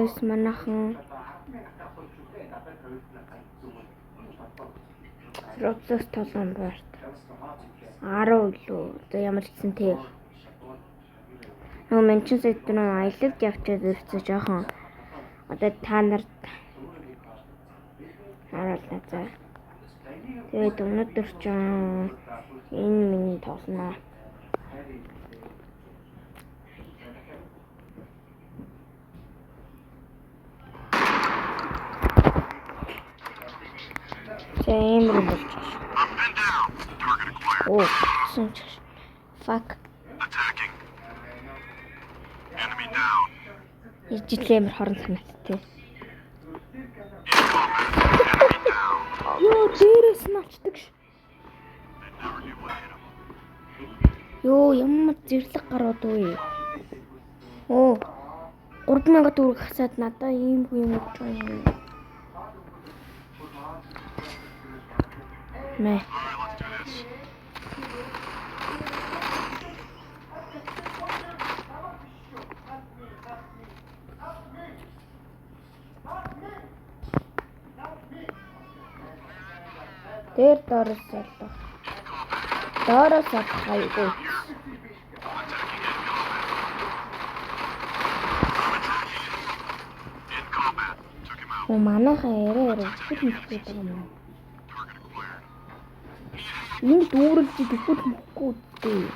Эс манахан Роцос толгон барт 10 илүү. За ямар ч гэсэн тэг. Нөгөө менчин сайд нөө аялалд явчаад ирсэн жоохон. Одоо та нарт харуулна за. Тэгээд өнөөдөр ч энэ миний тоглоно. Зэмэр болж байна. Оо, сэнч. Fuck. Ижлэмэр хорон санааттай. Ёо, дээрээс нь очдөг ш. Ёо, ямар зэрлэг гарууд вэ? Оо. 3000 төгрөг хасаад надаа ийм юм өгч байгаа юм. Мэ. Дээр доороос солих. Доороос солих айгүй. Оо манайхаа яраа бүхэл мэдгүй байгаа юм. Энэ дүүрэлж бүхэл мэдгүй дээ.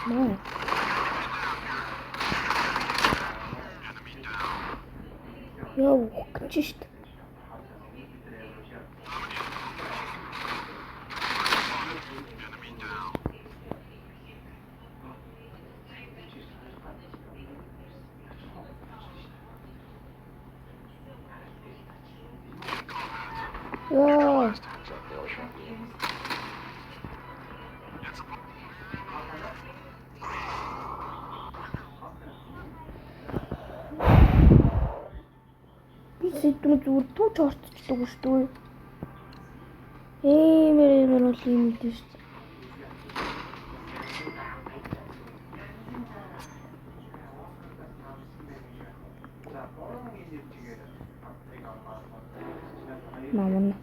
Маа. Яа, гэж шүү дээ. Яа. Сэдвэн зүгээр тууч орцчдаг шүү дээ. Эмэр бол юм дээ шүү дээ. Мамна.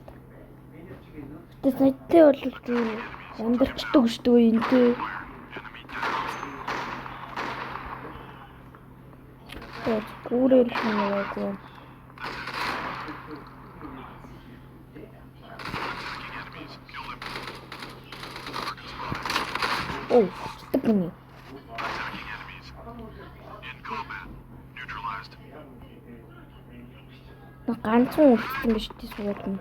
Тэ сайттай бол зүгээр яндарчдаг шүү дээ энэ тэ. Тэ гүрэл ханаагүй. Oh, stop me. На ганцхан үлдсэн биш тий суулна.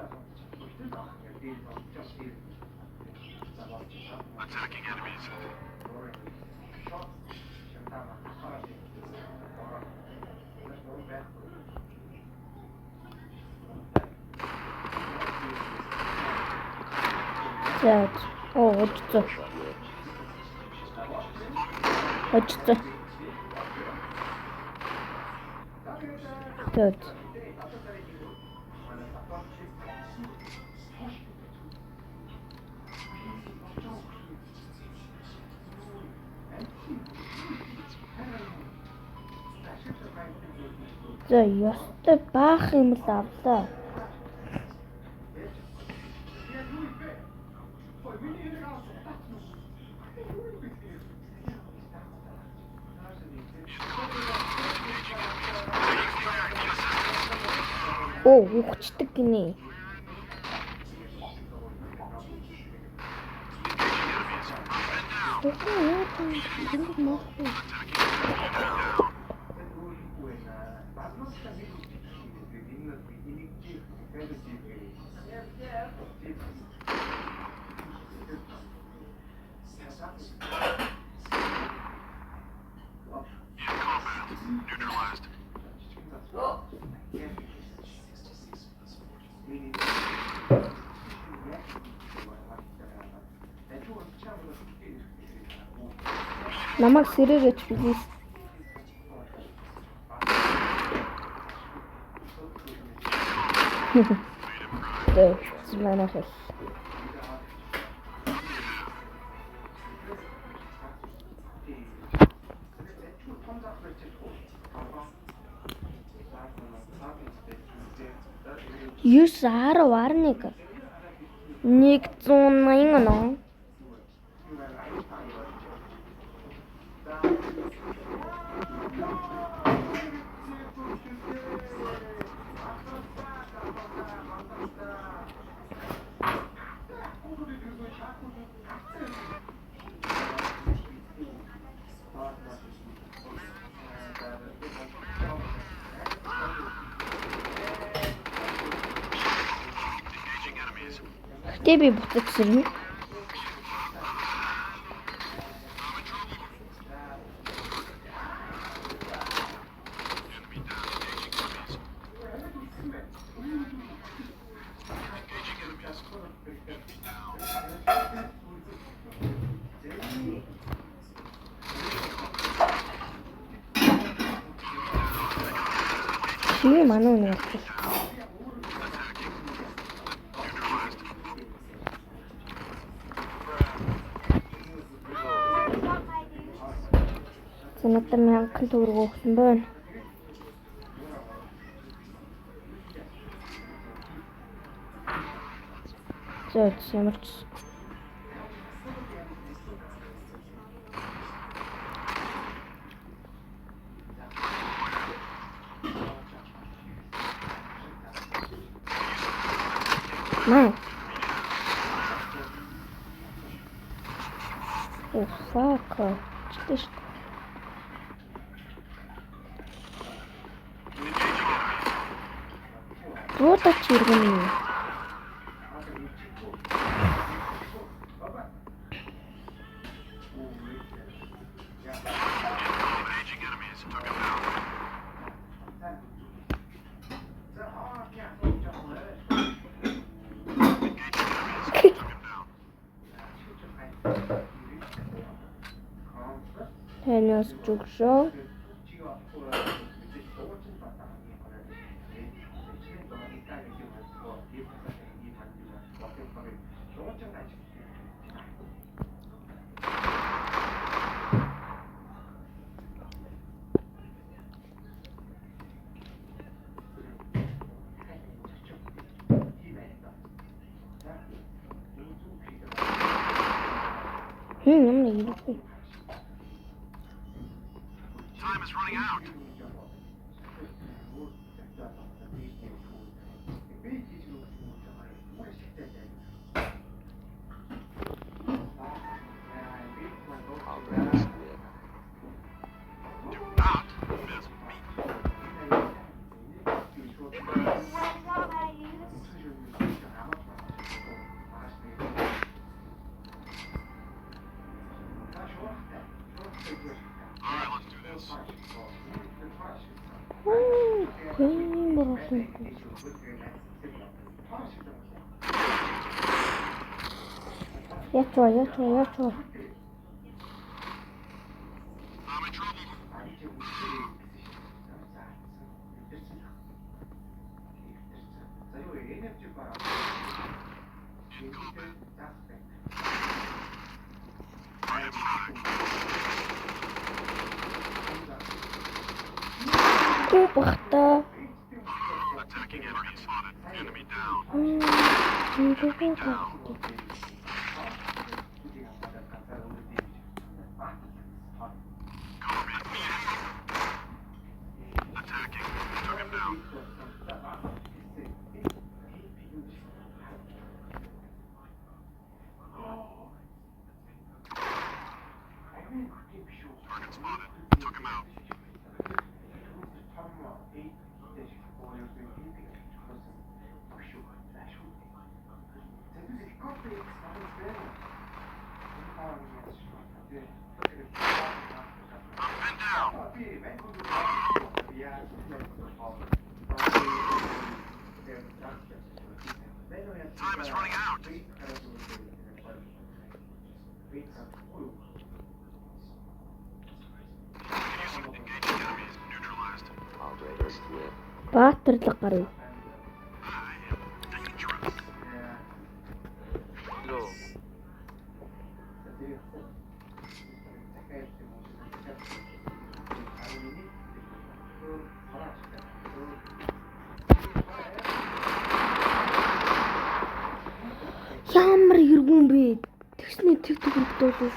За. Оо, очсон. Очсон. Тэт. За, ёстой баах юм л авлаа. Оо, ухчдаг гинэ. Намайг сэрээрэж please. Тэ, зманах. $9.11 180 Гэтэ би буцаж сэрнэ. Чи манай үнэ болчих. Надад 1000 төгрөг өгсөн байна. За ямарч. Маа. Fuck. Чиш. Руута чиргэн. Хэнэс чукшо. Time is running out. Do not miss me. Alright, let's do this. Ячва. I'm in trouble. I am back. Бахта. Attacking enemy spotted. Enemy down. Attacking. Took him down. Target spotted. Took him out. I'm pinned down. Time is running out. Using engaging enemies. Neutralized. Баатарлаг гарав. I am dangerous. Low. дуулах.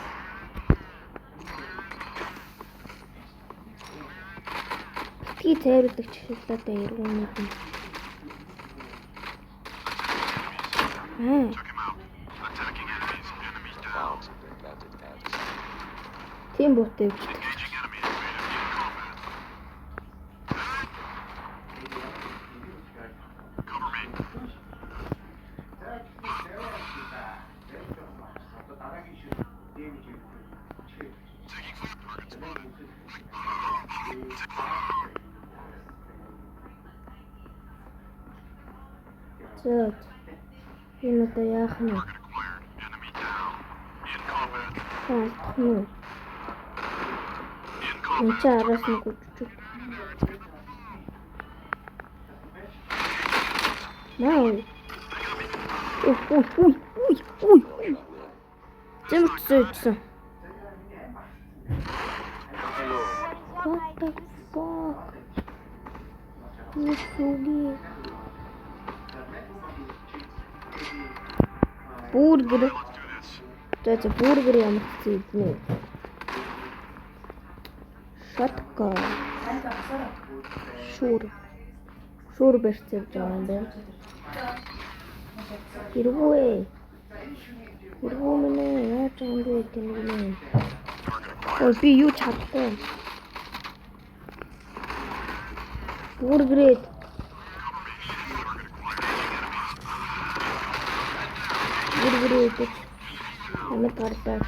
Битгий цайруулагч шилдэлтэй иргүүнүүд юм. Check him out. Attacking enemies. Enemy down. Bombs have been planted at. Тийм буутай явчихдаг. Engaging enemies. Enemy in combat. Cover me. Taking fire. Target spotted. За. Энэ одоо яах нь вэ? Target acquired. Enemy down. In combat. Таалдах нь. In Энд combat. чи араас нь гүччих. Наа. Ой. Зэмцсэн. What the fuck? Нүсүги. Бургер. Let's do this. За бургер ямар хэцүү иднэ. Шатка. Шуур барьцаав жаа юм байна. Иргүүе. Иргүү минь яаж юм бэ гэнэ. Ой би юу чадахгүй. Бургерээд. Бургерээд. Амт гардаа.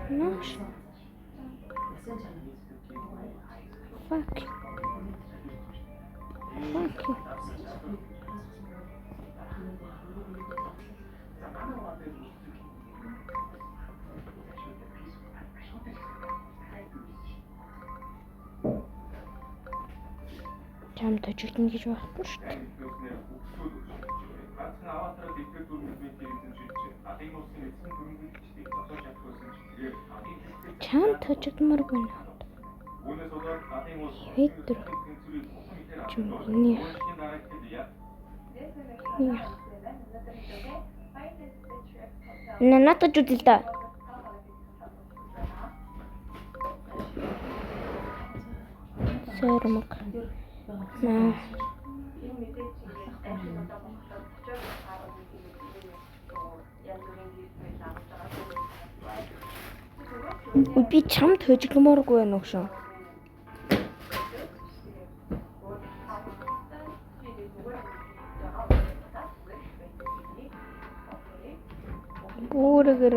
Наш. Fuck you. Чам төжилнө гэж байхгүй шүү дээ. Чам төжигмөр байна. Хэдэр. Чим энэ. Надад үзэл да. Сэрмэг. Наа. Би чамд хөжигмөөргүй байна уу шээ. Бургер.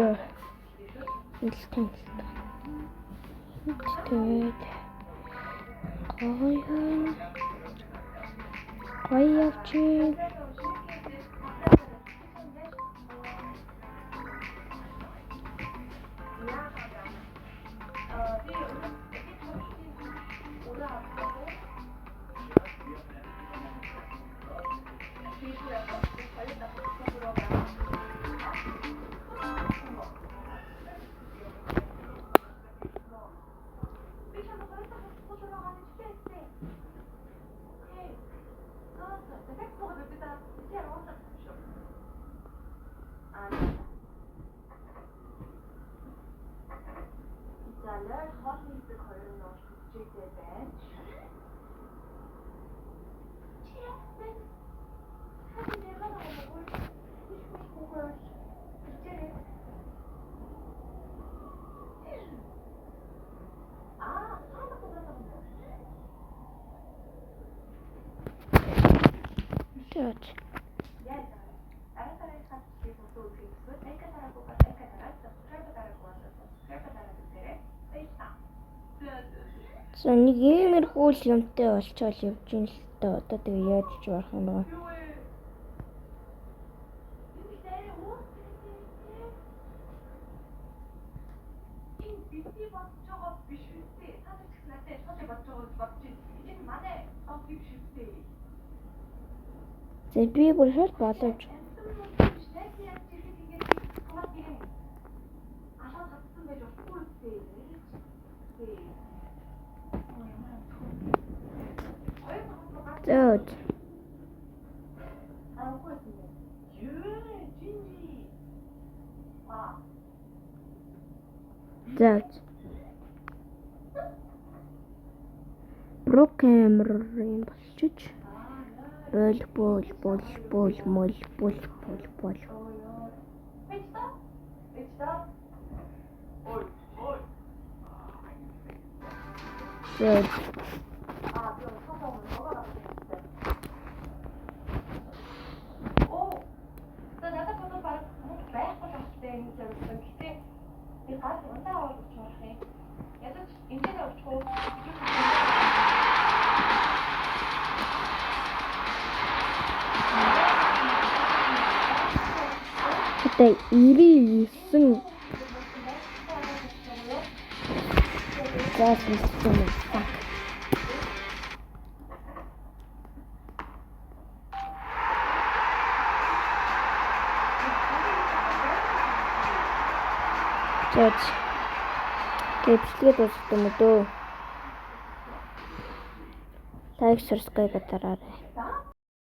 Илтгэн. Тэгээд гоё явчих. Зөөж. За нэг иймэрхүү л юмтай болчоол явж ин л та одоо тэгээ яаж ч барах юм бэ? За би бүр шал боловч. Зөөж. Зөөж. Про камер юм болчих. Бол. Зөөж. Одоо 99 систем. Зөөж. Гэвчлээд дуусах юм дөө. Лайк, subscribe дараарай.